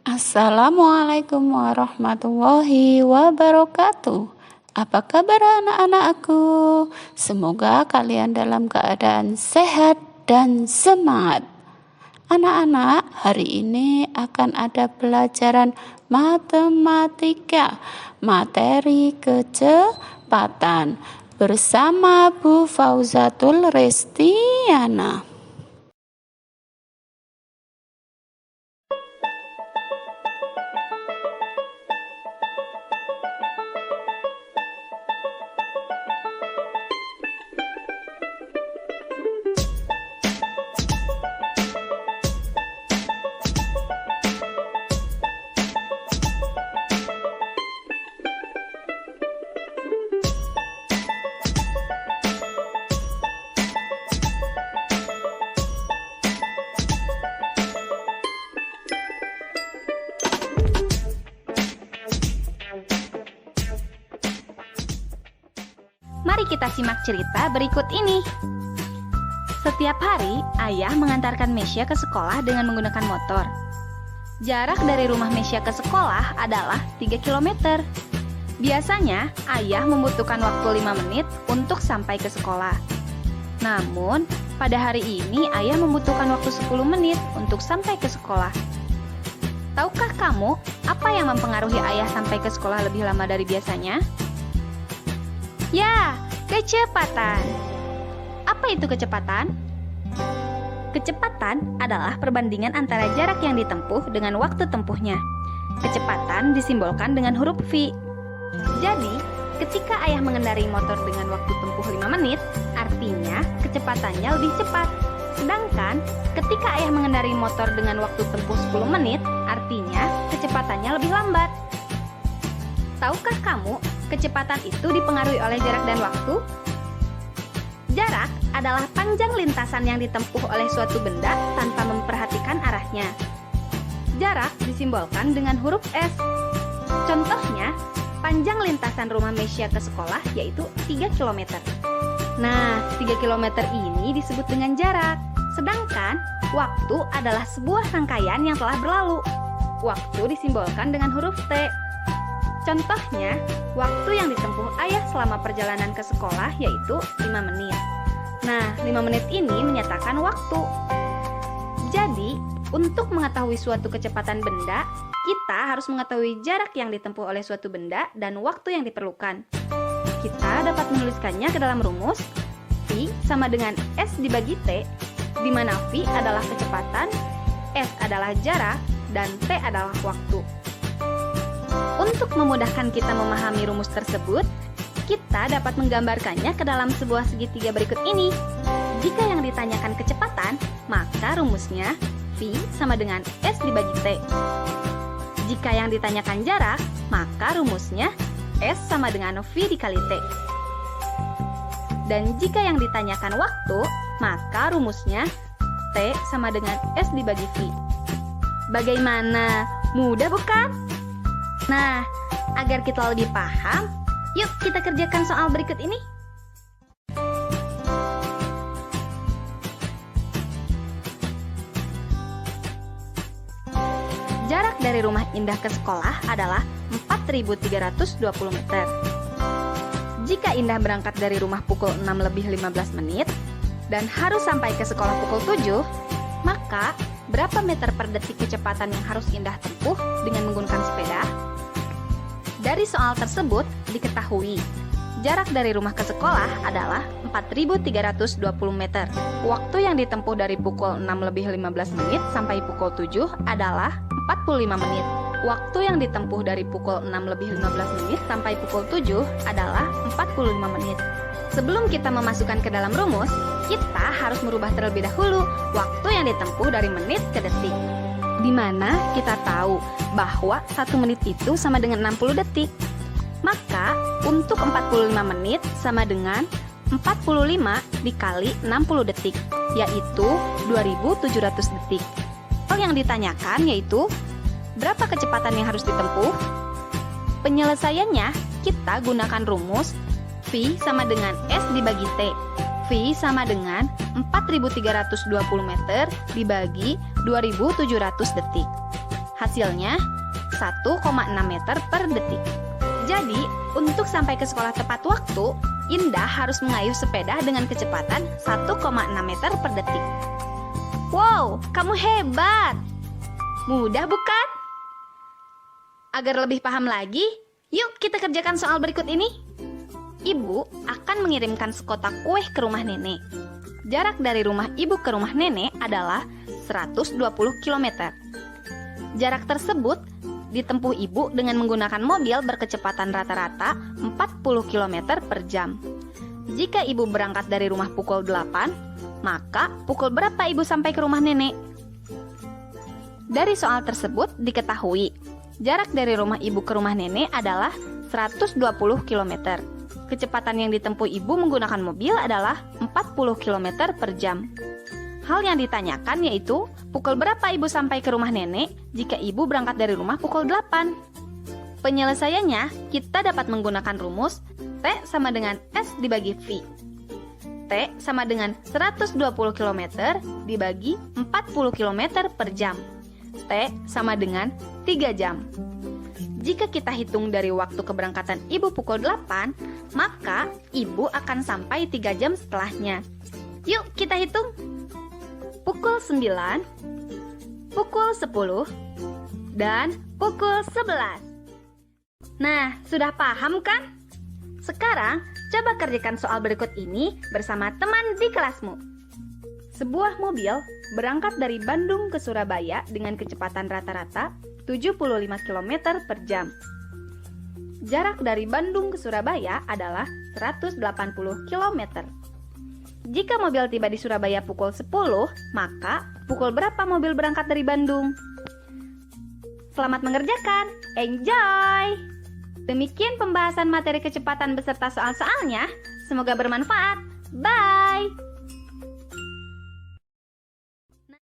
Assalamualaikum warahmatullahi wabarakatuh. Apa kabar anak-anakku? Semoga kalian dalam keadaan sehat dan semangat. Anak-anak, hari ini akan ada pelajaran matematika, materi kecepatan bersama Bu Fauzatul Restiana. Mari kita simak cerita berikut ini. Setiap hari, ayah mengantarkan Mesya ke sekolah dengan menggunakan motor. Jarak dari rumah Mesya ke sekolah adalah 3 km. Biasanya, ayah membutuhkan waktu 5 menit untuk sampai ke sekolah. Namun, pada hari ini ayah membutuhkan waktu 10 menit untuk sampai ke sekolah. Tahukah kamu apa yang mempengaruhi ayah sampai ke sekolah lebih lama dari biasanya? Ya, kecepatan. Apa itu kecepatan? Kecepatan adalah perbandingan antara jarak yang ditempuh dengan waktu tempuhnya. Kecepatan disimbolkan dengan huruf V. Jadi, ketika ayah mengendarai motor dengan waktu tempuh 5 menit, artinya kecepatannya lebih cepat. Sedangkan, ketika ayah mengendarai motor dengan waktu tempuh 10 menit, artinya kecepatannya lebih lambat. Tahukah kamu, kecepatan itu dipengaruhi oleh jarak dan waktu? Jarak adalah panjang lintasan yang ditempuh oleh suatu benda tanpa memperhatikan arahnya. Jarak disimbolkan dengan huruf S. Contohnya, panjang lintasan rumah Mesya ke sekolah yaitu 3 km. Nah, 3 km ini disebut dengan jarak. Sedangkan, waktu adalah sebuah rangkaian yang telah berlalu. Waktu disimbolkan dengan huruf T. Contohnya, waktu yang ditempuh ayah selama perjalanan ke sekolah yaitu 5 menit. Nah, 5 menit ini menyatakan waktu. Jadi, untuk mengetahui suatu kecepatan benda, kita harus mengetahui jarak yang ditempuh oleh suatu benda dan waktu yang diperlukan. Kita dapat menuliskannya ke dalam rumus V sama dengan S dibagi T, di mana V adalah kecepatan, S adalah jarak, dan T adalah waktu. Untuk memudahkan kita memahami rumus tersebut, kita dapat menggambarkannya ke dalam sebuah segitiga berikut ini. Jika yang ditanyakan kecepatan, maka rumusnya V sama dengan S dibagi T. Jika yang ditanyakan jarak, maka rumusnya S sama dengan V dikali T. Dan jika yang ditanyakan waktu, maka rumusnya T sama dengan S dibagi V. Bagaimana? Mudah bukan? Nah, agar kita lebih paham, yuk kita kerjakan soal berikut ini. Jarak dari rumah Indah ke sekolah adalah 4.320 meter. Jika Indah berangkat dari rumah pukul 6 lebih 15 menit dan harus sampai ke sekolah pukul 7, maka berapa meter per detik kecepatan yang harus Indah tempuh dengan menggunakan sepeda? Dari soal tersebut diketahui, jarak dari rumah ke sekolah adalah 4.320 meter. Waktu yang ditempuh dari pukul 6 lebih 15 menit sampai pukul 7 adalah 45 menit. Waktu yang ditempuh dari pukul 6 lebih 15 menit sampai pukul 7 adalah 45 menit. Sebelum kita memasukkan ke dalam rumus, kita harus merubah terlebih dahulu waktu yang ditempuh dari menit ke detik. Di mana kita tahu bahwa 1 menit itu sama dengan 60 detik. Maka, untuk 45 menit sama dengan 45 dikali 60 detik, yaitu 2.700 detik. Yang ditanyakan yaitu, berapa kecepatan yang harus ditempuh? Penyelesaiannya, kita gunakan rumus V sama dengan S dibagi T. V sama dengan 4.320 meter dibagi 2.700 detik. Hasilnya 1,6 meter per detik. Jadi, untuk sampai ke sekolah tepat waktu, Indah harus mengayuh sepeda dengan kecepatan 1,6 meter per detik. Wow, kamu hebat! Mudah bukan? Agar lebih paham lagi, yuk kita kerjakan soal berikut ini. Ibu akan mengirimkan sekotak kue ke rumah nenek. Jarak dari rumah ibu ke rumah nenek adalah 120 km. Jarak tersebut ditempuh ibu dengan menggunakan mobil berkecepatan rata-rata 40 km per jam. Jika ibu berangkat dari rumah pukul 8, maka pukul berapa ibu sampai ke rumah nenek? Dari soal tersebut diketahui, jarak dari rumah ibu ke rumah nenek adalah 120 km. Kecepatan yang ditempuh ibu menggunakan mobil adalah 40 km per jam. Hal yang ditanyakan yaitu, pukul berapa ibu sampai ke rumah nenek jika ibu berangkat dari rumah pukul 8? Penyelesaiannya, kita dapat menggunakan rumus T sama dengan S dibagi V. T sama dengan 120 km dibagi 40 km per jam. T sama dengan 3 jam. Jika kita hitung dari waktu keberangkatan ibu pukul 8, maka ibu akan sampai 3 jam setelahnya. Yuk kita hitung. Pukul 9, pukul 10, dan pukul 11. Nah, sudah paham kan? Sekarang, coba kerjakan soal berikut ini bersama teman di kelasmu. Sebuah mobil berangkat dari Bandung ke Surabaya dengan kecepatan rata-rata 75 km per jam. Jarak dari Bandung ke Surabaya adalah 180 km. Jika mobil tiba di Surabaya pukul 10, maka pukul berapa mobil berangkat dari Bandung? Selamat mengerjakan, enjoy! Demikian pembahasan materi kecepatan beserta soal-soalnya. Semoga bermanfaat. Bye!